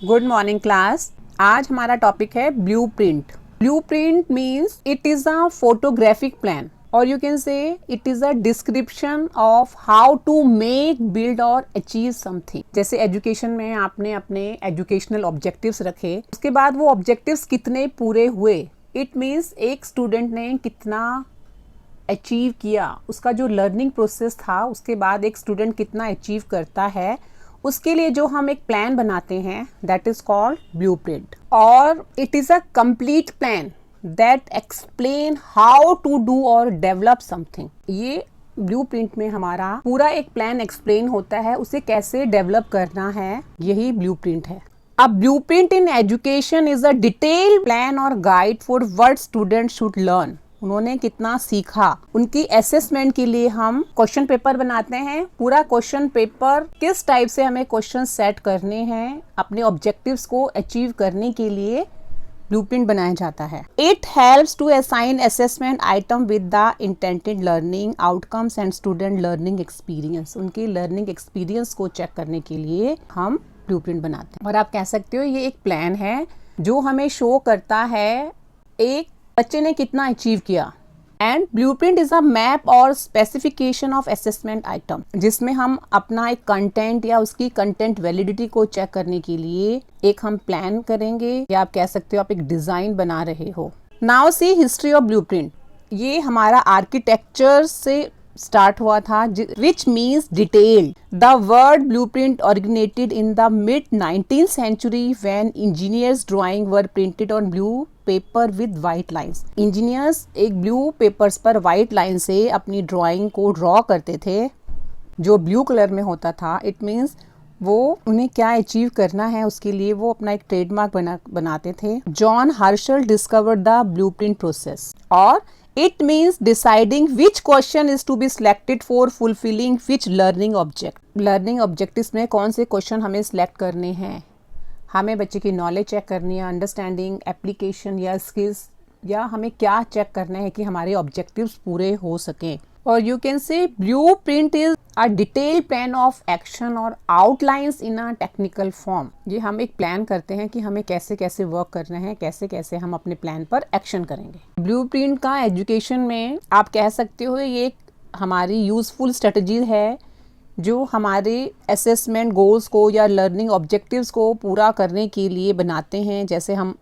Good morning class. आज हमारा topic है blueprint. Blueprint means it is a photographic plan और you can say it is a description of how to make, build और achieve something. जैसे education में आपने अपने एजुकेशनल ऑब्जेक्टिव्स रखे, उसके बाद वो ऑब्जेक्टिव्स कितने पूरे हुए, इट मीन्स एक स्टूडेंट ने कितना अचीव किया, उसका जो लर्निंग प्रोसेस था, उसके बाद एक स्टूडेंट कितना अचीव करता है, उसके लिए जो हम एक प्लान बनाते हैं दैट इज कॉल्ड ब्लूप्रिंट। और it is a complete plan that explain how to do और डेवलप समथिंग। ये ब्लूप्रिंट में हमारा पूरा एक प्लान एक्सप्लेन होता है, उसे कैसे डेवलप करना है, यही ब्लूप्रिंट है। अब blueprint in education is a detail plan और guide for what student should learn. उन्होंने कितना सीखा, उनकी असेसमेंट के लिए हम क्वेश्चन पेपर बनाते हैं। पूरा क्वेश्चन पेपर किस टाइप से हमें क्वेश्चन सेट करने हैं, अपने ऑब्जेक्टिव्स को अचीव करने के लिए ब्लूप्रिंट बनाया जाता है। It helps to assign assessment item with the intended learning outcomes and student learning experience. उनके लर्निंग एक्सपीरियंस को चेक करने के लिए हम ब्लूप्रिंट बनाते हैं। और आप कह सकते हो ये एक प्लान है जो हमें शो करता है एक बच्चे ने कितना अचीव किया। And blueprint is a map और स्पेसिफिकेशन ऑफ असेसमेंट आइटम, जिसमें हम अपना एक कंटेंट या उसकी कंटेंट वैलिडिटी को चेक करने के लिए एक हम प्लान करेंगे, या आप कह सकते हो आप एक डिजाइन बना रहे हो। Now see history of blueprint. ये हमारा आर्किटेक्चर से स्टार्ट हुआ था, which means detail. The word blueprint originated in the mid 19th century when engineers drawing were printed on blue paper with white lines. Engineers एक blue papers पर white line से अपनी drawing को draw करते थे जो ब्लू कलर में होता था। इट मीन्स वो उन्हें क्या अचीव करना है, उसके लिए वो अपना एक ट्रेडमार्क बनाते थे। John Herschel discovered the blueprint process. और it means deciding which question is to be selected for fulfilling which learning object. Learning objectives में कौन से क्वेश्चन हमें सिलेक्ट करने हैं, हमें बच्चे की नॉलेज चेक करनी है, अंडरस्टैंडिंग, एप्लीकेशन या स्किल्स, या हमें क्या चेक करना है कि हमारे ऑब्जेक्टिव्स पूरे हो सकें। और you can say blueprint is a detail plan of action और outlines in a technical form. ये हम एक प्लान करते हैं कि हमें कैसे कैसे वर्क करना है, कैसे कैसे हम अपने प्लान पर एक्शन करेंगे। ब्लूप्रिंट का एजुकेशन में आप कह सकते हो ये एक हमारी यूजफुल स्ट्रेटजी है जो हमारे असेसमेंट गोल्स को या लर्निंग ऑब्जेक्टिव्स को पूरा करने के लिए बनाते हैं। जैसे हम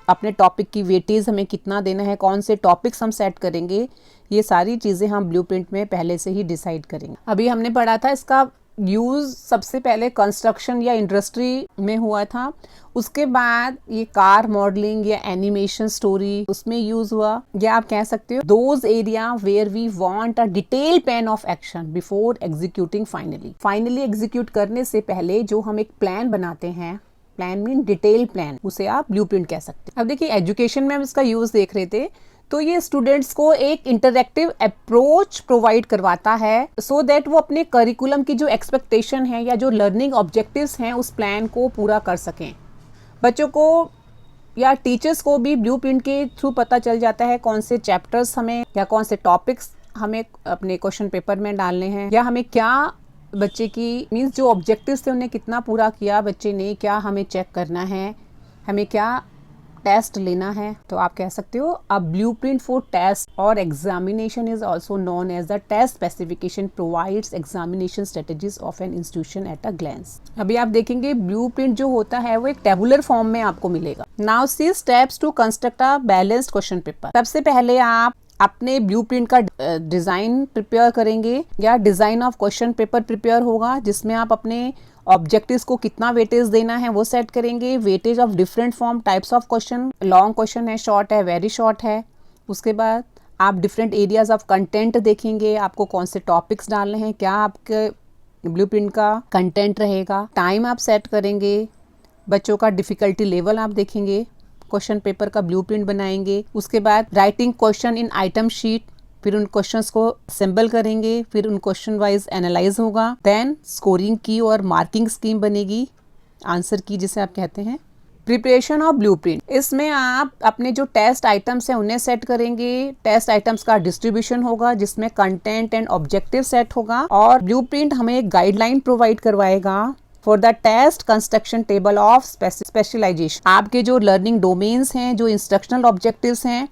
अपने टॉपिक की वेटेज हमें कितना देना है, कौन से टॉपिक्स हम सेट करेंगे, ये सारी चीज़ें हम ब्लूप्रिंट में पहले से ही डिसाइड करेंगे। अभी हमने पढ़ा था इसका यूज़ सबसे पहले कंस्ट्रक्शन या इंडस्ट्री में हुआ था, उसके बाद ये कार मॉडलिंग या एनिमेशन स्टोरी उसमें यूज़ हुआ। या आप कह सकते हो those area where we want a detail plan of action before executing finally execute करने से पहले जो हम एक प्लान बनाते हैं, प्लान मीन डिटेल प्लान, उसे आप ब्लूप्रिंट कह सकते हैं। अब देखिए एजुकेशन में हम इसका यूज देख रहे थे, तो ये स्टूडेंट्स को एक इंटरैक्टिव अप्रोच प्रोवाइड करवाता है सो दैट वो अपने करिकुलम की जो एक्सपेक्टेशन है या जो लर्निंग ऑब्जेक्टिव्स हैं उस प्लान को पूरा कर सकें। बच्चों को या टीचर्स को भी ब्लूप्रिंट के थ्रू पता चल जाता है कौन से चैप्टर्स हमें या कौन से टॉपिक्स हमें अपने क्वेश्चन पेपर में डालने हैं, या हमें क्या बच्चे की मीन्स जो ऑब्जेक्टिव्स थे उन्हें कितना पूरा किया बच्चे ने, क्या हमें चेक करना है, हमें क्या टेस्ट लेना है। तो आप कह सकते हो अ ब्लूप्रिंट फॉर टेस्ट और examination is also known as the test specification provides examination strategies of an institution at a glance. अभी आप देखेंगे ब्लूप्रिंट जो होता है वो एक टेबुलर फॉर्म में आपको मिलेगा। Now see steps to construct a balanced question paper. सबसे पहले आप अपने ब्लूप्रिंट का डिजाइन प्रिपेयर करेंगे या design of question paper prepare होगा, जिसमें आप अपने ऑब्जेक्टिव्स को कितना वेटेज देना है वो सेट करेंगे। Weightage of different form types of question, long question है, शॉर्ट है, वेरी शॉर्ट है। उसके बाद आप डिफरेंट एरियाज ऑफ कंटेंट देखेंगे, आपको कौन से टॉपिक्स डालने हैं, क्या आपके ब्लूप्रिंट का कंटेंट रहेगा। टाइम आप सेट करेंगे, बच्चों का डिफिकल्टी लेवल आप देखेंगे, क्वेश्चन पेपर का ब्लूप्रिंट बनाएंगे। उसके बाद writing question in item sheet, फिर उन क्वेश्चंस को असेंबल करेंगे, फिर उन क्वेश्चन वाइज एनालाइज होगा, देन स्कोरिंग की और मार्किंग स्कीम बनेगी, आंसर की जिसे आप कहते हैं। प्रिपरेशन ऑफ ब्लूप्रिंट, इसमें आप अपने जो टेस्ट आइटम्स हैं उन्हें सेट करेंगे। टेस्ट आइटम्स का डिस्ट्रीब्यूशन होगा जिसमें कंटेंट एंड ऑब्जेक्टिव सेट होगा, और ब्लूप्रिंट हमें एक गाइडलाइन प्रोवाइड करवाएगा for the test construction table of specialisation. आपके जो लर्निंग डोमेन्स हैं, जो इंस्ट्रक्शनल ऑब्जेक्टिव्स हैं,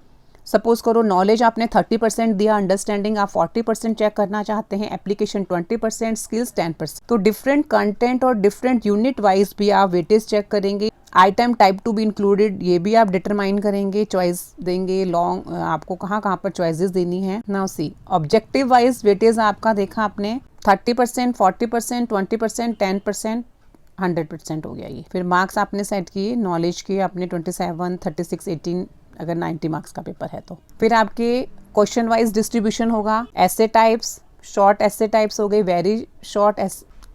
सपोज करो नॉलेज आपने 30% दिया, अंडरस्टैंडिंग आप 40% चेक करना चाहते हैं, एप्लीकेशन 20%, स्किल्स 10%। तो डिफरेंट कंटेंट और डिफरेंट यूनिट वाइज भी आप वेटेज चेक करेंगे। Item type to be included, ये भी आप डिटरमाइन करेंगे, चॉइस देंगे, लॉन्ग आपको कहाँ कहाँ पर चॉइसेस देनी है। Now see objective wise weightage आपका देखा आपने 30%, 40%, 20%, 10%, 100% हो गया ये। फिर मार्क्स आपने सेट किए, नॉलेज के आपने 27, 36, 18 अगर 90 मार्क्स का पेपर है तो। फिर आपके क्वेश्चन वाइज डिस्ट्रीब्यूशन होगा, ऐसे टाइप्स, शॉर्ट ऐसे टाइप्स हो गए, वेरी शॉर्ट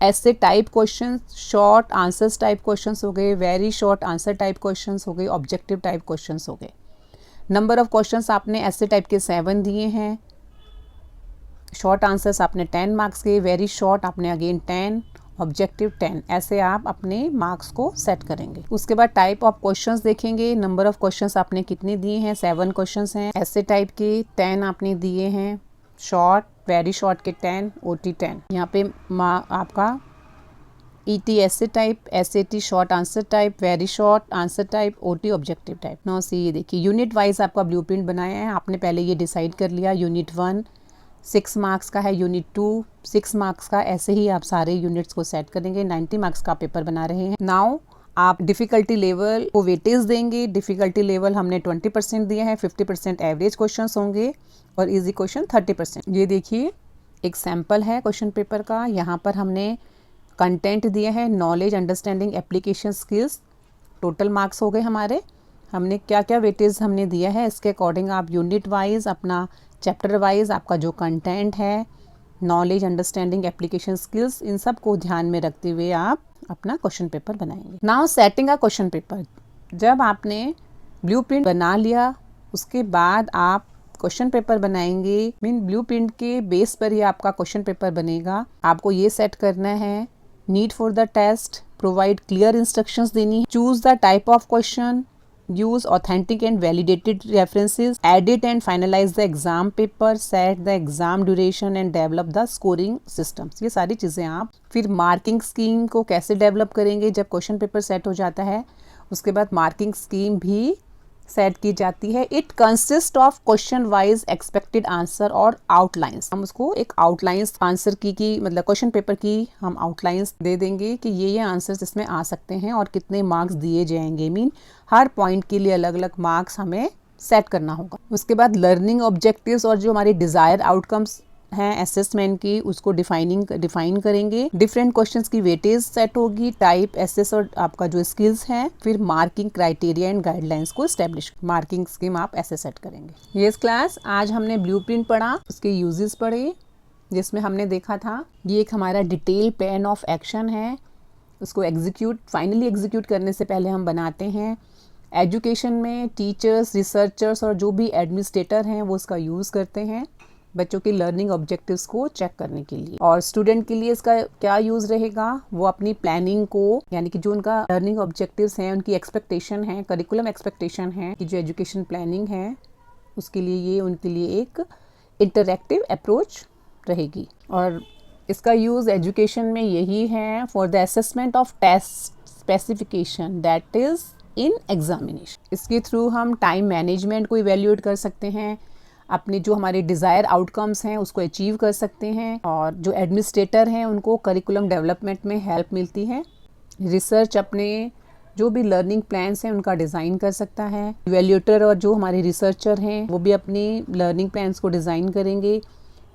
ऐसे type questions, short answers type questions हो गए, very short answer type questions हो गए, ऑब्जेक्टिव टाइप क्वेश्चंस हो गए। नंबर ऑफ क्वेश्चंस आपने ऐसे टाइप के 7 दिए हैं, शॉर्ट आंसर्स आपने 10 मार्क्स के, वेरी शॉर्ट आपने अगेन 10, ऑब्जेक्टिव 10, ऐसे आप अपने मार्क्स को सेट करेंगे। उसके बाद टाइप ऑफ क्वेश्चंस देखेंगे, नंबर ऑफ क्वेश्चंस आपने कितने दिए हैं, 7 क्वेश्चंस हैं, ऐसे टाइप के 10 आपने दिए हैं, शॉर्ट वेरी शॉर्ट के 10, OT 10। यहाँ पे आपका ET ऐसे type, SAT short answer type, very short answer type, OT objective type. Now see ये देखिए यूनिट वाइज आपका ब्लूप्रिंट बनाया है, आपने पहले ये डिसाइड कर लिया, यूनिट 1 6 मार्क्स का है, यूनिट 2 6 मार्क्स का, ऐसे ही आप सारे यूनिट्स को सेट करेंगे। 90 मार्क्स का पेपर बना रहे हैं। नाउ आप डिफ़िकल्टी लेवल को वेटेज देंगे। डिफ़िकल्टी लेवल हमने 20% दिया है, 50% एवरेज क्वेश्चंस होंगे और इजी क्वेश्चन 30%। ये देखिए एक सैम्पल है क्वेश्चन पेपर का, यहाँ पर हमने कंटेंट दिया है, knowledge, understanding, application, skills, total marks हो गए हमारे। हमने क्या क्या वेटेज हमने दिया है, इसके अकॉर्डिंग आप यूनिट वाइज, अपना चैप्टर वाइज आपका जो कंटेंट है, नॉलेज, अंडरस्टैंडिंग, एप्लीकेशन, स्किल्स, इन सब को ध्यान में रखते हुए आप अपना क्वेश्चन पेपर बनाएंगे। Now setting a question paper. जब आपने ब्लूप्रिंट बना लिया उसके बाद आप क्वेश्चन पेपर बनाएंगे। ब्लूप्रिंट के बेस पर ही आपका क्वेश्चन पेपर बनेगा। आपको ये सेट करना है, need for the test, provide clear instructions देनी है, choose the type of question, use authentic and validated references, edit and finalize the exam paper, set the exam duration and develop the scoring systems। ये सारी चीज़ें आप फिर marking scheme को कैसे develop करेंगे। जब क्वेश्चन पेपर सेट हो जाता है उसके बाद मार्किंग स्कीम भी सेट की जाती है। It consist of question wise expected answer और आउटलाइंस। हम उसको एक आउटलाइंस आंसर की मतलब क्वेश्चन पेपर की हम आउटलाइंस दे देंगे कि ये आंसर्स इसमें आ सकते हैं और कितने मार्क्स दिए जाएंगे। हर पॉइंट के लिए अलग अलग मार्क्स हमें सेट करना होगा। उसके बाद लर्निंग ऑब्जेक्टिव्स और जो हमारे डिजायर आउटकम्स हैं असेसमेंट की, उसको डिफाइन करेंगे। डिफरेंट क्वेश्चंस की वेटेज सेट होगी, टाइप, एसेस और आपका जो स्किल्स हैं। फिर मार्किंग क्राइटेरिया एंड गाइडलाइंस को एस्टेब्लिश, मार्किंग स्कीम आप ऐसे सेट करेंगे। ये क्लास आज हमने ब्लूप्रिंट पढ़ा, उसके यूजेस पढ़े, जिसमें हमने देखा था ये एक हमारा डिटेल प्लान ऑफ एक्शन है। उसको फाइनली एग्जीक्यूट करने से पहले हम बनाते हैं। एजुकेशन में टीचर्स, रिसर्चर्स और जो भी एडमिनिस्ट्रेटर हैं वो इसका यूज़ करते हैं बच्चों की लर्निंग ऑब्जेक्टिव्स को चेक करने के लिए। और स्टूडेंट के लिए इसका क्या यूज़ रहेगा, वो अपनी प्लानिंग को, यानी कि जो उनका लर्निंग ऑब्जेक्टिव्स हैं, उनकी एक्सपेक्टेशन है, करिकुलम एक्सपेक्टेशन है कि जो एजुकेशन प्लानिंग है उसके लिए ये उनके लिए एक इंटरैक्टिव अप्रोच रहेगी। और इसका यूज़ एजुकेशन में यही है for the assessment of test specification that is in examination. इसके थ्रू हम टाइम मैनेजमेंट को इवेल्यूएट कर सकते हैं, अपने जो हमारे डिज़ायर आउटकम्स हैं उसको अचीव कर सकते हैं, और जो एडमिनिस्ट्रेटर हैं उनको करिकुलम डेवलपमेंट में हेल्प मिलती है। रिसर्च अपने जो भी लर्निंग प्लान्स हैं उनका डिज़ाइन कर सकता है। इवेल्यूएटर और जो हमारे रिसर्चर हैं वो भी अपने लर्निंग प्लान्स को डिज़ाइन करेंगे।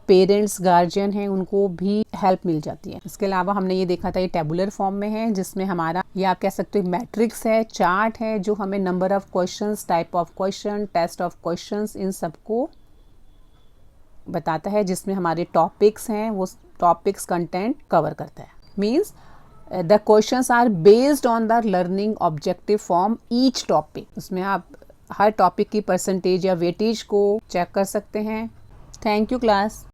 पेरेंट्स, गार्जियन हैं, उनको भी हेल्प मिल जाती है। इसके अलावा हमने ये देखा था ये टेबुलर फॉर्म में है, जिसमें हमारा ये आप कह सकते हो मैट्रिक्स है, चार्ट है, जो हमें number of questions, type of question, test of questions, इन सबको बताता है, जिसमें हमारे टॉपिक्स हैं वो टॉपिक्स कंटेंट कवर करता है। Means the questions are based on the learning objective form each topic. उसमें आप हर टॉपिक की परसेंटेज या वेटेज को चेक कर सकते हैं। Thank you class.